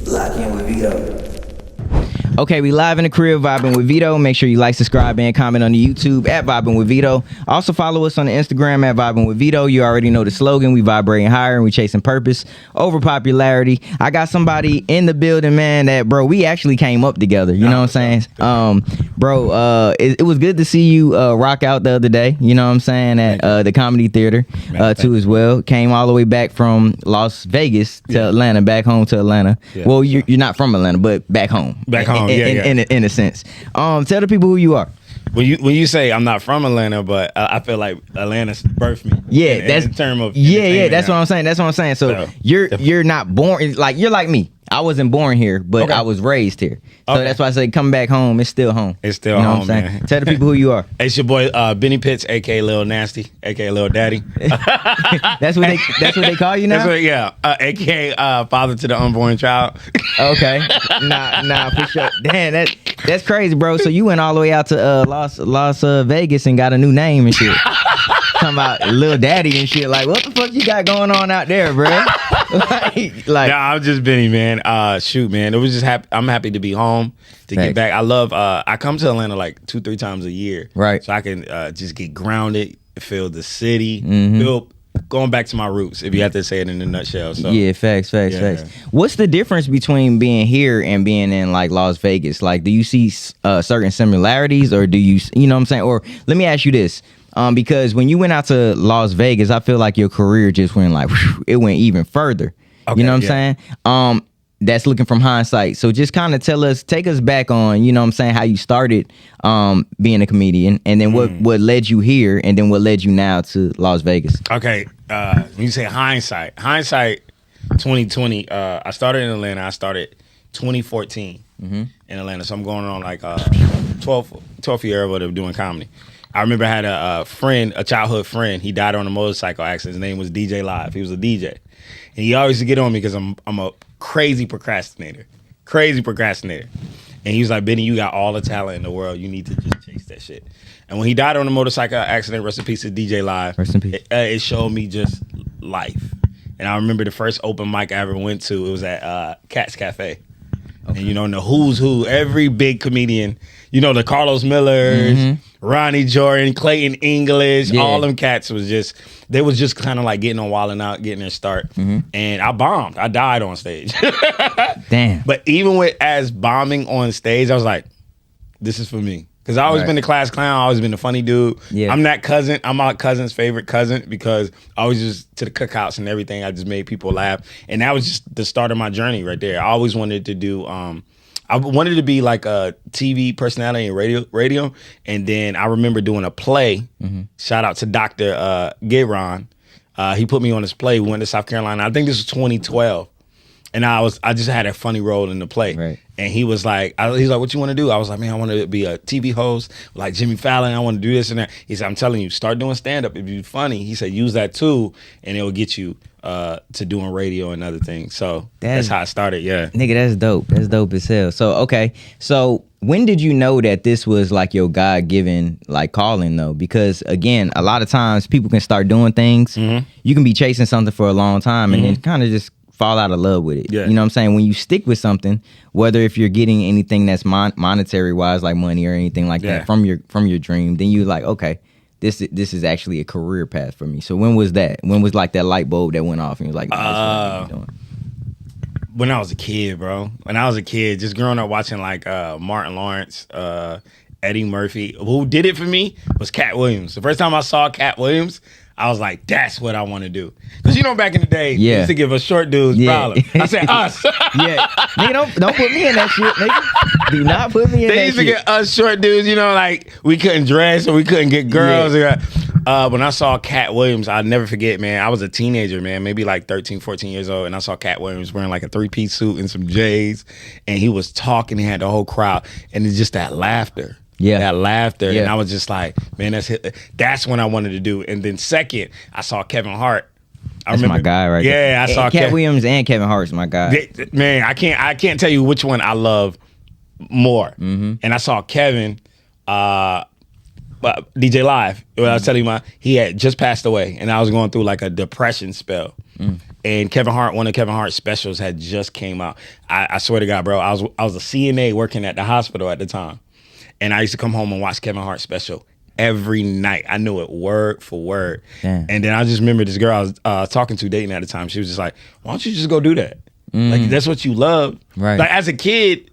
Lock in with Veto. Okay, we live in the crib vibing with Veto. Make sure you like, subscribe, and comment on the YouTube at Vibing with Veto. Also follow us on the Instagram at Vibing with Veto. You already know the slogan. We vibrating higher and we chasing purpose over popularity. I got somebody in the building, man, that, bro, we actually came up together. You know what I'm saying? It was good to see you rock out the other day. You know what I'm saying? At the Comedy Theater too as well. Came all the way back from Las Vegas to Atlanta, back home to Atlanta. Yeah. Well, you're not from Atlanta, but back home. Back home. In a sense. Tell the people who you are. When you say I'm not from Atlanta, but I feel like Atlanta's birthed me. Yeah, in terms of that's what I'm saying. That's what I'm saying. So you're not born like you're like me. I wasn't born here, but I was raised here. So that's why I say come back home. It's still home. It's still home, what I'm man. Tell the people who you are. It's your boy Benny Pitts, aka Lil Nasty, aka Lil Daddy. That's what they call you now. Aka father to the unborn child. Okay, nah, for sure. Damn, that's crazy, bro. So you went all the way out to Las Vegas and got a new name and shit. Talking about Lil Daddy and shit. Like, what the fuck you got going on out there, bro? like, nah, I'm just Benny, man. Shoot, man. It was just I'm happy to be home, to get back. I love. I come to Atlanta like 2-3 times a year, right? So I can just get grounded, feel the city, feel going back to my roots. If you have to say it in a nutshell. So yeah, facts. What's the difference between being here and being in like Las Vegas? Like, do you see certain similarities, or do you know what I'm saying? Or let me ask you this. Because when you went out to Las Vegas, I feel like your career just went like, it went even further. Okay, you know what I'm saying? That's looking from hindsight. So just kind of take us back on, you know what I'm saying, how you started being a comedian, and then what led you here, and then what led you now to Las Vegas. Okay. When you say hindsight 2020, I started in Atlanta. I started 2014 in Atlanta. So I'm going on like 12th year of doing comedy. I remember I had a childhood friend. He died on a motorcycle accident. His name was DJ Live. He was a DJ. And he always used to get on me because I'm a crazy procrastinator. And he was like, Benny, you got all the talent in the world. You need to just chase that shit. And when he died on a motorcycle accident, rest in peace to DJ Live, rest in peace. It showed me just life. And I remember the first open mic I ever went to, it was at Cat's Cafe. Okay. And, you know, in the who's who, every big comedian, you know, the Carlos Millers, Ronnie Jordan, Clayton English, all them cats was just kind of like getting on Wild 'N Out, getting their start. And I bombed. I died on stage. Damn. But even as bombing on stage, I was like, this is for me. Because I always been the class clown. I always been the funny dude. Yeah. I'm that cousin. I'm my cousin's favorite cousin because I was just to the cookouts and everything. I just made people laugh. And that was just the start of my journey right there. I always wanted to do, I wanted to be like a TV personality and radio. And then I remember doing a play. Shout out to Dr. Gayron. He put me on this play. We went to South Carolina. I think this was 2012. And I just had a funny role in the play. Right. And he was like, what you want to do? I was like, man, I want to be a TV host like Jimmy Fallon. I want to do this and that. He said, I'm telling you, start doing stand-up. If you're funny, he said, use that too, and it will get you to doing radio and other things. So that's how I started, yeah. Nigga, that's dope. That's dope as hell. So, okay. So when did you know that this was like your God-given like calling though? Because again, a lot of times people can start doing things. You can be chasing something for a long time and then kind of just fall out of love with it. Yeah. You know what I'm saying? When you stick with something, whether if you're getting anything that's monetary wise, like money or anything like that from your dream, then you're like, okay, this is actually a career path for me. So when was that? When was like that light bulb that went off and you was like, no, that's what I'm doing? When I was a kid, bro. When I was a kid, just growing up watching like Martin Lawrence, Eddie Murphy. Who did it for me was Cat Williams. The first time I saw Cat Williams, I was like, that's what I want to do. Because, you know, back in the day, they used to give us short dudes problem. I said, us. Nigga, don't put me in that shit, nigga. Do not put me in that shit. They used to get us short dudes, you know, like, we couldn't dress or we couldn't get girls. When I saw Cat Williams, I'll never forget, man. I was a teenager, man, maybe like 13, 14 years old, and I saw Cat Williams wearing like a 3-piece suit and some J's, and he was talking, he had the whole crowd, and it's just that laughter. That laughter. And I was just like, man, that's when I wanted to do. And then second, I saw Kevin Hart. That's my guy right there. Yeah, I saw Cat Williams and Kevin Hart's my guy. Man, I can't tell you which one I love more. And I saw Kevin, DJ Live. What I was telling you, he had just passed away, and I was going through like a depression spell. And one of Kevin Hart's specials had just came out. I swear to God, bro, I was a CNA working at the hospital at the time. And I used to come home and watch Kevin Hart's special every night. I knew it word for word. Damn. And then I just remember this girl I was talking to, dating at the time. She was just like, why don't you just go do that? Like, that's what you love. Right. Like, as a kid,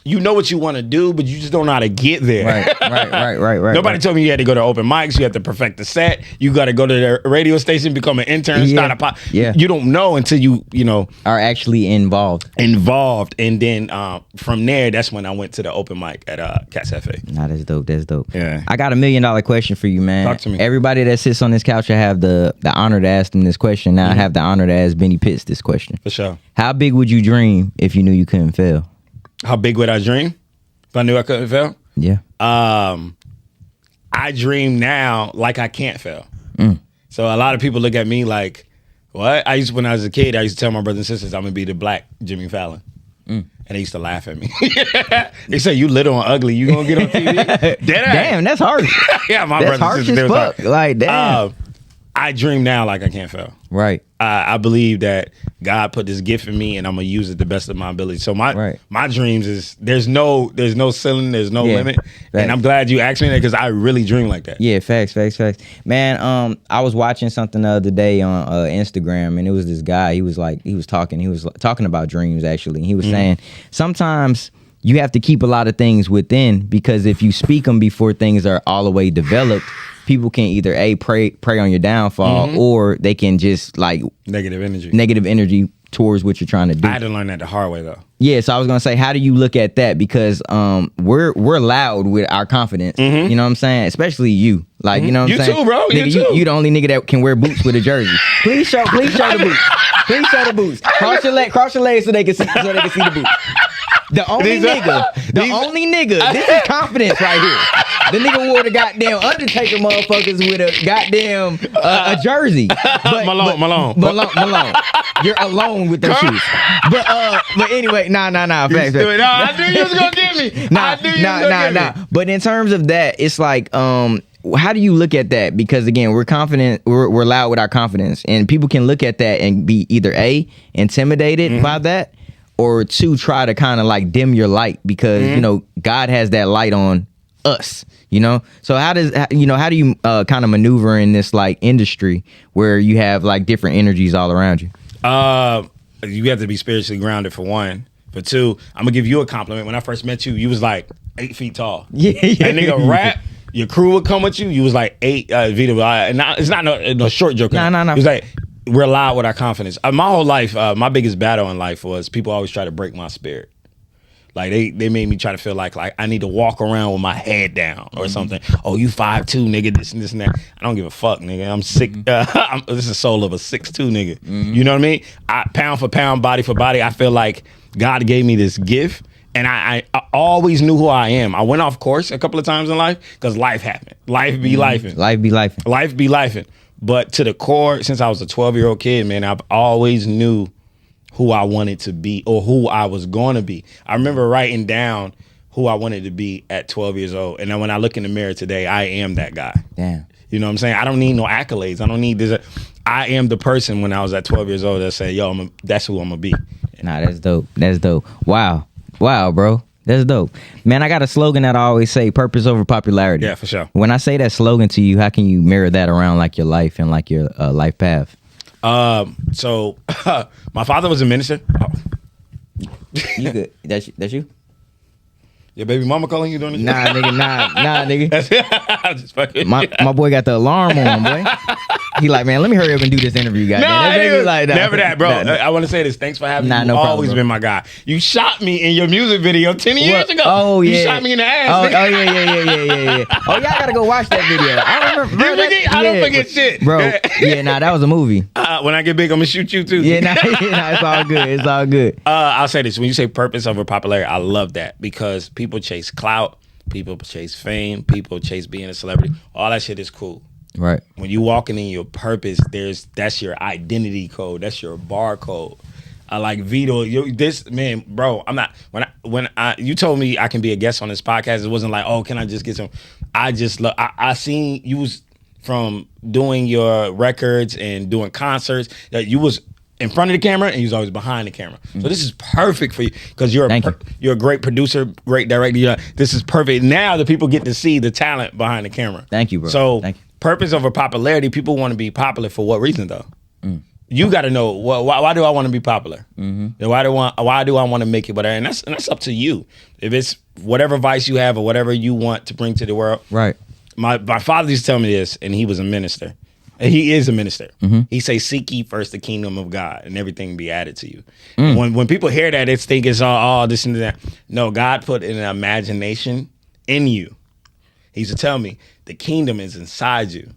you know what you want to do, but you just don't know how to get there. Right. Nobody told me you had to go to open mics. You have to perfect the set. You got to go to the radio station, become an intern, start a pop. Yeah. You don't know until you are actually involved. And then from there, that's when I went to the open mic at Cats Cafe. Nah, that's dope. That's dope. Yeah. I got $1 million question for you, man. Talk to me. Everybody that sits on this couch, I have the honor to ask them this question. Now I have the honor to ask Benny Pitts this question. For sure. How big would you dream if you knew you couldn't fail? How big would I dream if I knew I couldn't fail? Yeah. I dream now like I can't fail. So a lot of people look at me like, what? When I was a kid, I used to tell my brothers and sisters I'm gonna be the black Jimmy Fallon. And they used to laugh at me. They say, you little and ugly, you gonna get on TV? Damn, that's harsh. Yeah, my that's brothers harsh and sisters. as fuck. Like, damn. I dream now like I can't fail. Right. I believe that God put this gift in me, and I'm gonna use it the best of my ability. So my dreams is there's no ceiling, there's no limit, and I'm glad you asked me that because I really dream like that. Yeah, facts. Man, I was watching something the other day on Instagram, and it was this guy. He was talking about dreams actually. He was saying sometimes you have to keep a lot of things within because if you speak them before things are all the way developed, people can either prey on your downfall or they can just like negative energy towards what you're trying to do. I had to learn that the hard way though. Yeah, so I was gonna say, how do you look at that? Because we're loud with our confidence. You know what I'm saying? Especially you. Like, you know what I'm saying? You too, bro. Nigga, you the only nigga that can wear boots with a jersey. Please show the boots. Please show the boots. Cross your legs so they can see the boots. The only nigga. This is confidence right here. The nigga wore the goddamn Undertaker motherfuckers with a goddamn a jersey. But, Malone. You're alone with them shoes. But anyway, nah. Facts. I knew you was gonna get me. Nah. But in terms of that, it's like, how do you look at that? Because again, we're confident, we're loud with our confidence, and people can look at that and be either A, intimidated by that, or two, try to kind of like dim your light because you know God has that light on us. You know, so how do you kind of maneuver in this like industry where you have like different energies all around you? You have to be spiritually grounded for one. For two, I'm gonna give you a compliment. When I first met you, you was like 8 feet tall. Yeah. That nigga rap. Your crew would come with you. You was like 8. Veto. It's not no short joke. No. It was like we're loud with our confidence. My whole life, my biggest battle in life was people always try to break my spirit. Like they made me try to feel like I need to walk around with my head down or something. Oh, you 5'2", nigga, this and this and that. I don't give a fuck, nigga. I'm sick. This is the soul of a 6'2", nigga. You know what I mean? Pound for pound, body for body, I feel like God gave me this gift. And I always knew who I am. I went off course a couple of times in life because life happened. Life be lifing. Life be lifing. But to the core, since I was a 12-year-old kid, man, I've always knew who I wanted to be or who I was going to be. I remember writing down who I wanted to be at 12 years old. And then when I look in the mirror today, I am that guy. Damn. You know what I'm saying? I don't need no accolades. I don't need this. I am the person when I was at 12 years old that said, yo, that's who I'm going to be. Nah, that's dope. Wow, bro. That's dope. Man, I got a slogan that I always say, purpose over popularity. Yeah, for sure. When I say that slogan to you, how can you mirror that around like your life and like your life path? So my father was a minister. You good? That's you? Your baby mama calling you doing this? Nah, nigga. I'm just fucking. My boy got the alarm on, boy. He like, man, let me hurry up and do this interview, guy. Never that, bro. I want to say this. Thanks for having me. You've always been my guy. You shot me in your music video 10 years ago. Oh, yeah. You shot me in the ass. Oh, yeah. Oh, y'all gotta go watch that video. I remember. I don't forget shit. Bro, yeah, that was a movie. When I get big, I'm gonna shoot you too. Yeah, it's all good. I'll say this. When you say purpose over popularity, I love that because people chase clout, people chase fame, people chase being a celebrity. All that shit is cool. Right. When you walking in your purpose, that's your identity code. That's your barcode. I like Veto. Man, bro. I'm not. When you told me I can be a guest on this podcast, it wasn't like, oh, can I just get some? I just love. I seen you was from doing your records and doing concerts that you was in front of the camera and you was always behind the camera. So this is perfect for you because you're a great producer, great director. This is perfect. Now the people get to see the talent behind the camera. Thank you, bro. So Thank you. Purpose over popularity, people want to be popular for what reason though? You got to know why do I want to be popular? Why do I want to make it? Whatever, and that's up to you. If it's whatever vice you have or whatever you want to bring to the world. Right. My father used to tell me this, and he was a minister. And he is a minister. He say, "Seek ye first the kingdom of God, and everything be added to you." When people hear that, they think it's all this and that. No, God put an imagination in you. He used to tell me the kingdom is inside you.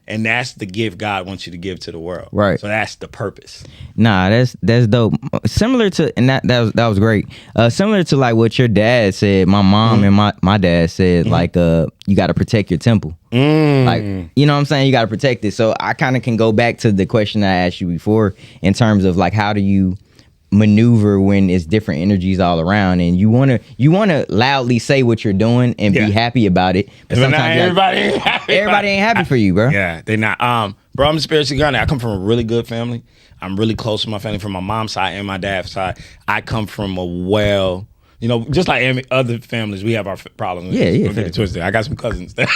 And that's the gift God wants you to give to the world. Right. So that's the purpose. Nah, that's dope. Similar to, and that was great. Similar to like what your dad said, my mom and my dad said, like, you got to protect your temple. Like, you know what I'm saying? You got to protect it. So I kind of can go back to the question I asked you before in terms of like, how do you maneuver when it's different energies all around, and you want to loudly say what you're doing and be happy about it, but sometimes everybody ain't happy. Everybody ain't happy for you, bro. Yeah, they not. Bro, I'm spiritually grounded. I come from a really good family. I'm really close to my family from my mom's side and my dad's side. I come from a just like any other families, we have our problems. Yeah. Don't get it twisted. I got some cousins. I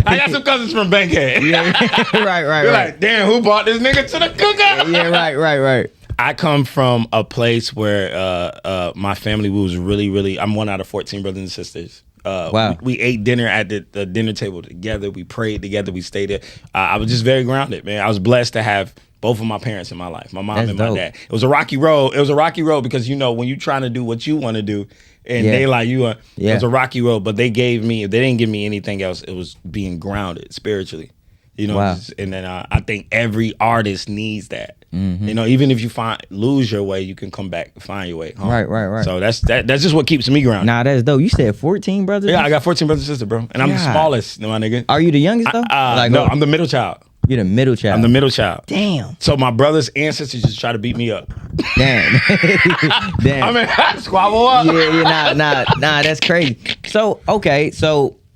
got some cousins from Bankhead. Right. You're like, damn, who bought this nigga to the cookout? Yeah, right. I come from a place where my family was really, I'm one out of 14 brothers and sisters. Wow. We ate dinner at the dinner table together. We prayed together. We stayed there. I was just very grounded, man. I was blessed to have both of my parents in my life, my mom and my dad. It was a rocky road. It was a rocky road because, when you're trying to do what you want to do and they like you, it was a rocky road, but they didn't give me anything else. It was being grounded spiritually. Wow. And then I think every artist needs that. Even if you lose your way, you can come back and find your way home. Right. So that's just what keeps me grounded. Nah, that's dope. You said 14 brothers? Yeah, I got 14 brothers and sisters, bro. And I'm the smallest, my nigga. Are you the youngest, though? No, I'm the middle child. You're the middle child. I'm the middle child. Damn. So my brothers and sisters just try to beat me up. Damn. I mean, squabble up. Yeah, nah, that's crazy. So, okay,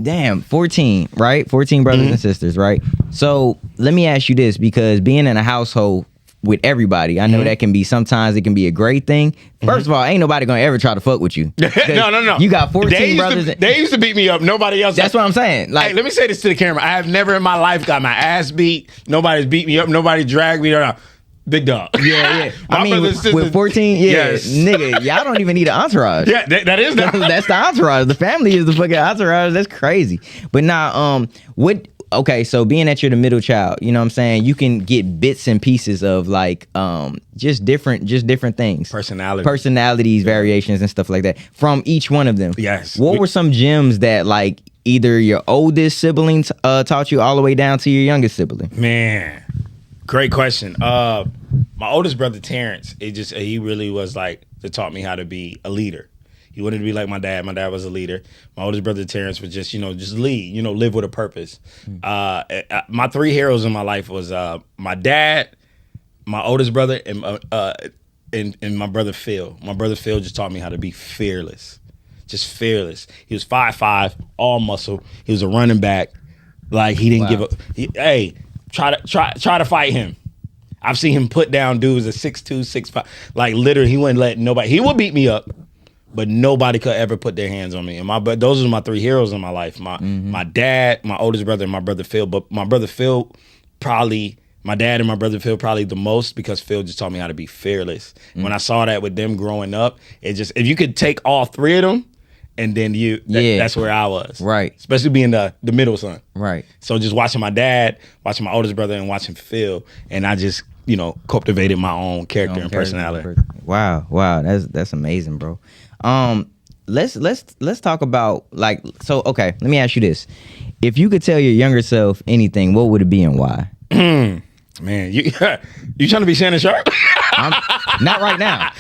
damn, 14, right? 14 brothers and sisters, right? So let me ask you this, because being in a household with everybody, I know that sometimes it can be a great thing. First of all, ain't nobody gonna ever try to fuck with you. No. You got 14 brothers. They used to beat me up. Nobody else. That's what I'm saying. Like, hey, let me say this to the camera. I have never in my life got my ass beat. Nobody's beat me up. Nobody dragged me down. Big dog. Yeah. I mean, with 14, yes. Nigga, y'all don't even need an entourage. Yeah, that is the that's the entourage. The family is the fucking entourage. That's crazy. But now, okay, so being that you're the middle child, you know what I'm saying, you can get bits and pieces of like just different things. Personalities, variations and stuff like that from each one of them. Yes. What were some gems that like either your oldest siblings taught you all the way down to your youngest sibling? Man. Great question. My oldest brother Terrence, he really was like to taught me how to be a leader. He wanted to be like my dad. My dad was a leader. My oldest brother Terrence was just lead. Live with a purpose. My three heroes in my life was my dad, my oldest brother, and my brother Phil. My brother Phil just taught me how to be fearless, just fearless. He was 5'5", all muscle. He was a running back. Like he didn't give up. Try to fight him. I've seen him put down dudes at 6'2", 6'5". Like literally, he wouldn't let nobody. He would beat me up, but nobody could ever put their hands on me. And those are my three heroes in my life. My dad, my oldest brother, and my brother Phil. But my brother Phil, my dad and my brother Phil probably the most, because Phil just taught me how to be fearless. When I saw that with them growing up, if you could take all three of them, and then that's where I was. Right. Especially being the middle son. Right. So just watching my dad, watching my oldest brother, and watching Phil, and I just, cultivated my own character and personality. Wow. That's amazing, bro. Let's talk about okay, let me ask you this. If you could tell your younger self anything, what would it be and why? Man, you trying to be Shannon Sharp? Not right now.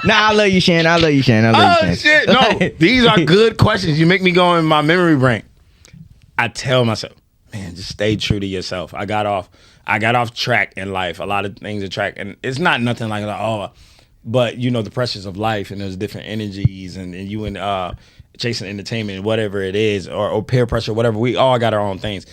Nah, I love you, Shannon. Oh, shit. No, these are good questions. You make me go in my memory bank. I tell myself, man, just stay true to yourself. I got off track in life. A lot of things are track. And it's not nothing like, But you know the pressures of life, and there's different energies, and you and chasing entertainment and whatever it is, or peer pressure, whatever. We all got our own things.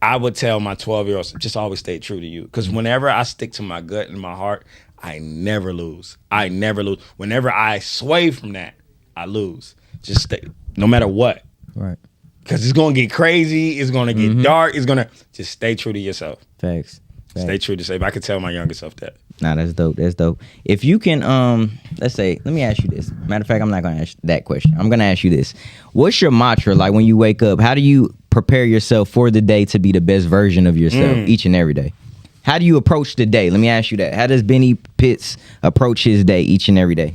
I would tell my 12-year-olds, just always stay true to you. Because whenever I stick to my gut and my heart, I never lose. I never lose. Whenever I sway from that, I lose. Just stay, no matter what. Right. Because it's going to get crazy. It's going to get dark. It's going to, just stay true to yourself. Facts. Stay true to yourself. I could tell my younger self that. Nah, that's dope. That's dope. If you can, let me ask you this. Matter of fact, I'm not gonna ask that question. I'm gonna ask you this. What's your mantra like when you wake up? How do you prepare yourself for the day to be the best version of yourself each and every day? How do you approach the day? Let me ask you that. How does Benny Pitts approach his day each and every day?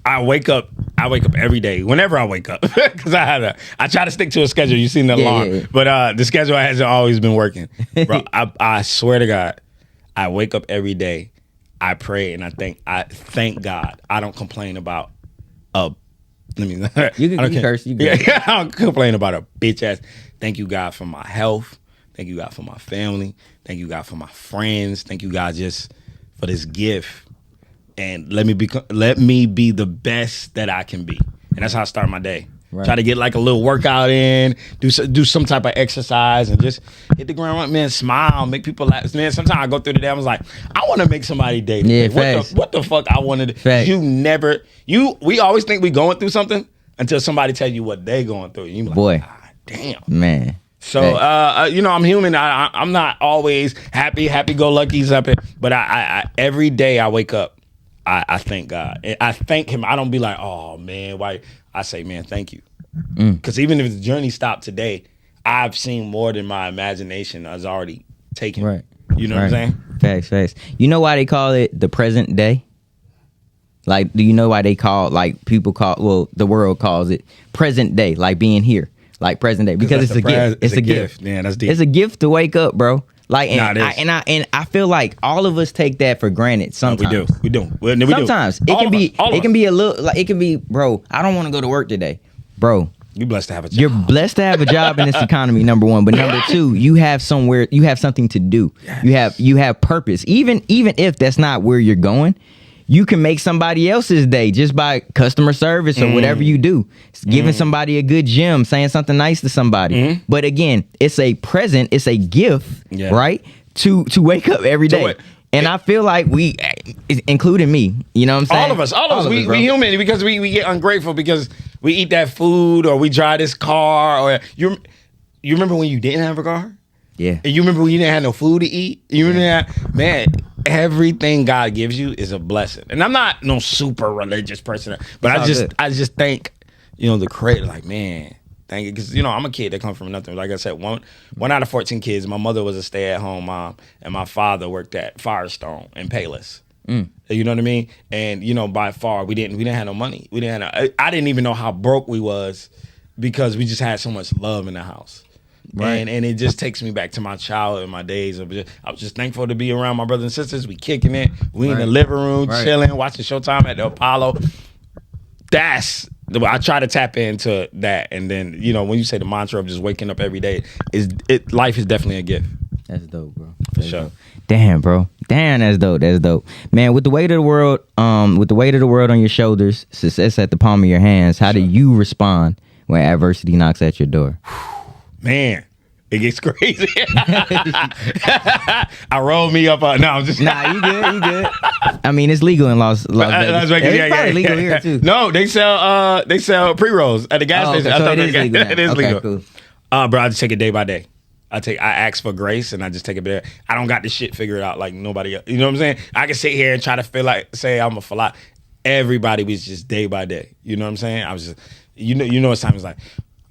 I wake up every day, whenever I wake up, because I try to stick to a schedule. You've seen the alarm, yeah. But the schedule hasn't always been working. Bro, I swear to God, I wake up every day. I pray and I thank God. I don't complain about I don't complain about a bitch ass. Thank you, God, for my health. Thank you, God, for my family. Thank you, God, for my friends. Thank you, God, just for this gift. And let me be the best that I can be. And that's how I start my day. Right. Try to get like a little workout in, do some type of exercise, and just hit the ground running, man. Smile, make people laugh. Man, sometimes I go through the day, I was like, I want to make somebody day today. Yeah, what the fuck I wanted to. We always think we going through something until somebody tell you what they going through. And you be like, boy, damn, man. So I'm human. I'm not always happy go lucky, but I every day I wake up, I thank God. I thank Him. I don't be like, oh man, why? I say, man, thank you. Because even if the journey stopped today, I've seen more than my imagination has already taken. Right. You know what I'm saying? Facts. You know why they call it the present day? Like, do you know why they call, like, the world calls it present day, like being here, like present day, because it's a gift. It's a gift. Yeah, that's deep. It's a gift to wake up, bro. Like, I feel like all of us take that for granted sometimes. No, we do. Sometimes it can be a little, like, it can be, bro, I don't want to go to work today. Bro, you're blessed to have a job. You're blessed to have a job in this economy, number one. But number two, you have something to do. Yes. You have purpose. Even if that's not where you're going, you can make somebody else's day just by customer service or whatever you do. Giving somebody a good gym, saying something nice to somebody. But again, it's a present, it's a gift, right? To wake up every day. And I feel like we, including me, you know what I'm saying? All of us, we human, because we get ungrateful because we eat that food or we drive this car. Or you remember when you didn't have a car? Yeah. And you remember when you didn't have no food to eat? You remember that? Man, everything God gives you is a blessing. And I'm not no super religious person, but I just think, the Creator, like, man, thank you. Because, I'm a kid that come from nothing. Like I said, one out of 14 kids. My mother was a stay-at-home mom, and my father worked at Firestone in Payless. You know what I mean? And, by far, we didn't have no money. I didn't even know how broke we was because we just had so much love in the house. Right. And it just takes me back to my childhood and my days. I was just thankful to be around my brothers and sisters. We kicking it. We in the living room, chilling, watching Showtime at the Apollo. I try to tap into that. And then, when you say the mantra of just waking up every day, life is definitely a gift. That's dope, bro. For sure. Dope. Damn, bro. Damn, that's dope. Man, with the weight of the world, on your shoulders, success at the palm of your hands, how do you respond when adversity knocks at your door? Man, it gets crazy. I rolled me up. No, I'm just. Nah, you good. I mean, it's legal in Las Vegas. It's probably legal here too. No, they sell pre-rolls at the gas station. So it is legal. It is legal. Cool. Bro, I just take it day by day. I ask for grace and I just take it there. I don't got this shit figured out like nobody else. You know what I'm saying? I can sit here and try to say I'm a falafel. Everybody was just day by day. You know what I'm saying? I was just, it's time. It's like,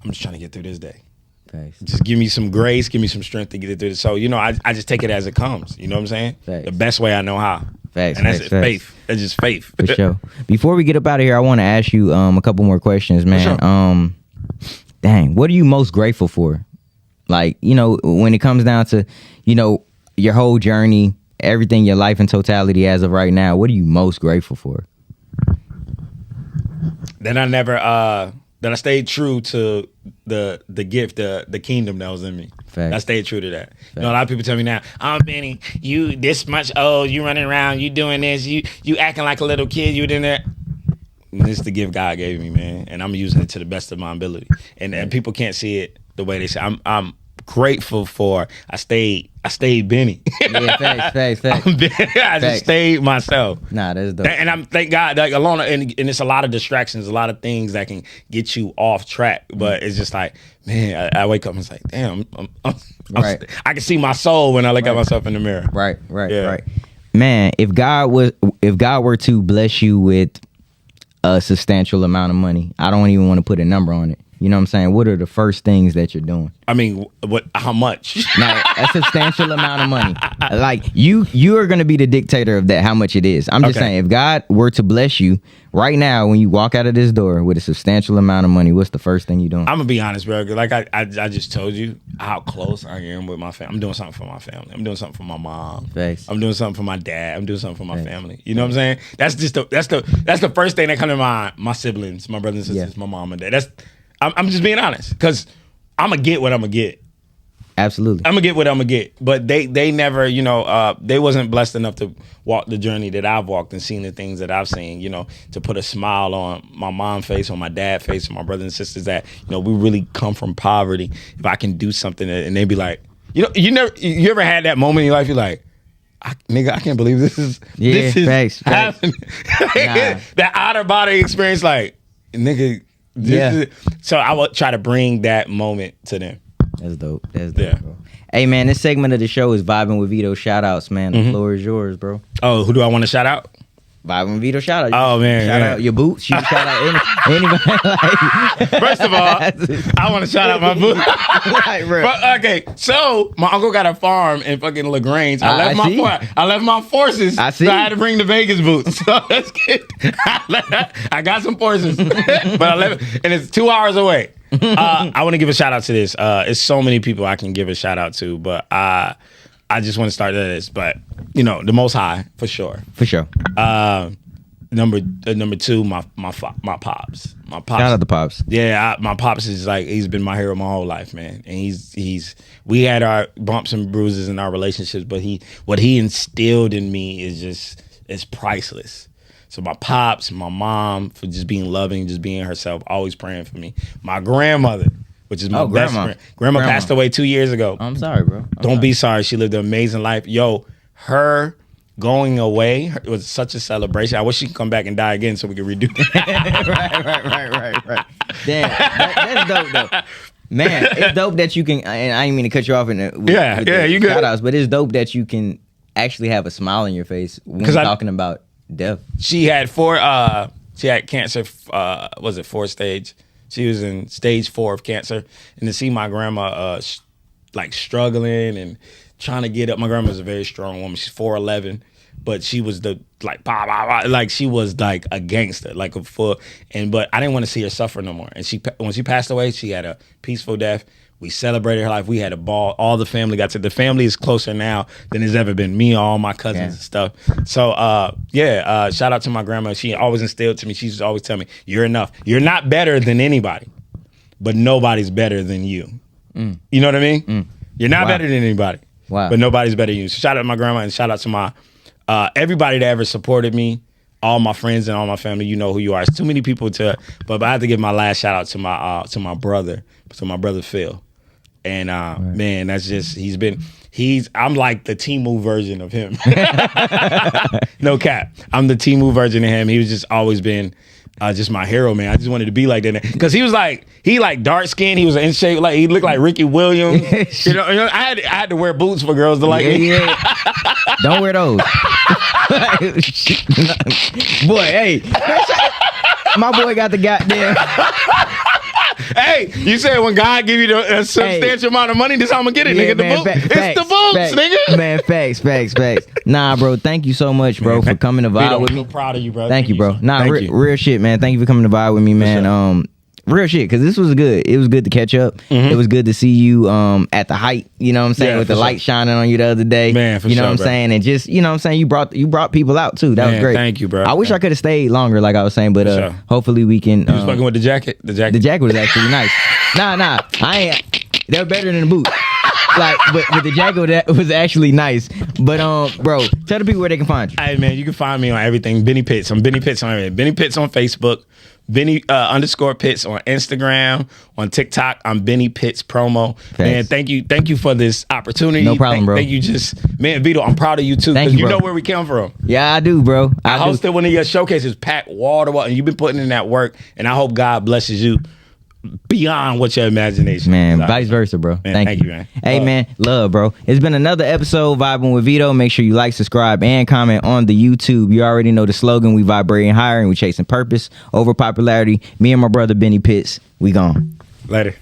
I'm just trying to get through this day. Thanks. Just give me some grace, give me some strength to get it through. So, I just take it as it comes. You know what I'm saying? Thanks. The best way I know how. Facts. And that's faith. That's just faith. For sure. Before we get up out of here, I want to ask you a couple more questions, man. Sure. Dang, what are you most grateful for? Like, when it comes down to, your whole journey, everything, your life in totality as of right now, what are you most grateful for? That I stayed true to the gift, the kingdom that was in me. Facts. I stayed true to that. You know, a lot of people tell me now, "Oh, Benny, you this much old, you running around, you doing this, you acting like a little kid, you in there." This is the gift God gave me, man, and I'm using it to the best of my ability. And people can't see it the way they say. I'm grateful for I stayed Benny. Yeah, facts. I just stayed myself. Nah, that's dope. And I'm thank God, like alone, and it's a lot of distractions, a lot of things that can get you off track. But it's just like, man, I wake up and it's like, damn, right. I can see my soul when I look at myself in the mirror. Right. Man, if God were to bless you with a substantial amount of money, I don't even want to put a number on it. You know what I'm saying? What are the first things that you're doing? I mean, how much? Now, a substantial amount of money. Like you are going to be the dictator of that, how much it is. I'm just saying, if God were to bless you right now when you walk out of this door with a substantial amount of money, what's the first thing you're doing? I'm gonna be honest, bro. Like I just told you how close I am with my family. I'm doing something for my family. I'm doing something for my mom. Thanks. I'm doing something for my dad. I'm doing something for my family. You know what I'm saying? That's the first thing that comes to mind. My siblings, my brothers and sisters, my mom and dad. I'm just being honest, because I'm gonna get what I'm gonna get. Absolutely. I'm gonna get what I'm gonna get. But they never, you know, they wasn't blessed enough to walk the journey that I've walked and seen the things that I've seen, you know, to put a smile on my mom's face, on my dad's face, on my brothers and sisters that, you know, we really come from poverty. If I can do something and they be like, you know, you ever had that moment in your life, you're like, nigga, I can't believe this is facts. happening. That outer body experience, like, nigga, so I will try to bring that moment to them. That's dope. Bro. Hey, man, this segment of the show is Vibing with Veto. Shout outs, man. The floor is yours, bro. Oh, who do I want to shout out? Vibing with Veto, shout out. Oh, man. Shout out your boots. You shout out anybody. First of all, I want to shout out my boots. Right, bro. Okay, so my uncle got a farm in fucking LaGrange. I left my forces. I see. So I had to bring the Vegas boots. So that's good. I got some forces, but I left, and it's 2 hours away. I want to give a shout out to this. It's so many people I can give a shout out to, but I just want to start at this. But you know, the Most High for sure. For sure. Number two, my pops. My pops. Shout out to pops. Yeah, my pops is like, he's been my hero my whole life, man. And we had our bumps and bruises in our relationships, but what he instilled in me is priceless. So my pops, my mom, for just being loving, just being herself, always praying for me. My grandmother, which is my best friend. Grandma passed away 2 years ago. I'm sorry, bro. Don't be sorry. She lived an amazing life. Yo, her going away was such a celebration. I wish she could come back and die again so we could redo it. Right. Damn, that's dope, though. Man, it's dope that you can, and I didn't mean to cut you off with you good. Shout outs, but it's dope that you can actually have a smile on your face when you're talking about death. She had she had cancer, was it 4 stage? She was in stage 4 of cancer. And to see my grandma like struggling and trying to get up. My grandma's a very strong woman. She's 4'11", but she was like she was like a gangster, like a full. But I didn't want to see her suffer no more. And when she passed away, she had a peaceful death. We celebrated her life. We had a ball. All the family got to. The family is closer now than it's ever been. Me, all my cousins and stuff. So shout out to my grandma. She always instilled to me. She used to always tell me, "You're enough. You're not better than anybody, but nobody's better than you." You know what I mean? You're not better than anybody. Wow. But nobody's better than you. So shout out to my grandma and shout out to my everybody that ever supported me, all my friends and all my family. You know who you are. It's too many people but I have to give my last shout out to my brother Phil. And man, that's just I'm like the Temu version of him. No cap. I'm the Temu version of him. He was just always been just my hero, man. I just wanted to be like that. Because he dark skinned. He was in shape. Like he looked like Ricky Williams. you know, I had to wear boots for girls to like me. Yeah. Don't wear those. Boy, hey. My boy got the goddamn. Hey, you said when God give you a substantial amount of money, this how I'm gonna get it, nigga. Man, it's the boots, nigga. Man, facts. Nah, bro, thank you so much, bro, for coming to vibe with me. I'm so proud of you, bro. Thank you, bro. Nah, real shit, man. Thank you for coming to vibe with me, man. Sure. Real shit, because this was good. It was good to catch up. It was good to see you at the height, you know what I'm saying, with the light shining on you the other day. Man, for you know sure, what I'm bro. saying? And just, you know what I'm saying, you brought people out too. That was great. Thank you, bro. I wish I could have stayed longer, like I was saying, but sure. hopefully we can. You was fucking with the jacket? The jacket was actually nice. Nah, I ain't. They were better than the boot. but the Jago that was actually nice. But bro, tell the people where they can find you. Hey man, you can find me on everything. Benny Pitts. I'm Benny Pitts on everything. Benny Pitts on Facebook. Benny _ Pitts on Instagram, on TikTok. I'm Benny Pitts Promo. Thanks. Man, thank you for this opportunity. No problem, bro. Thank you, man, Veto. I'm proud of you too, because you know where we come from. Yeah, I do, bro. I hosted one of your showcases, packed wall to wall, and you've been putting in that work. And I hope God blesses you beyond what your imagination. Man, vice versa, bro. Man, thank you, man. Hey, man, love, bro. It's been another episode vibing with Veto. Make sure you like, subscribe, and comment on the YouTube. You already know the slogan. We vibrating higher and we chasing purpose over popularity. Me and my brother Benny Pitts. We gone. Later.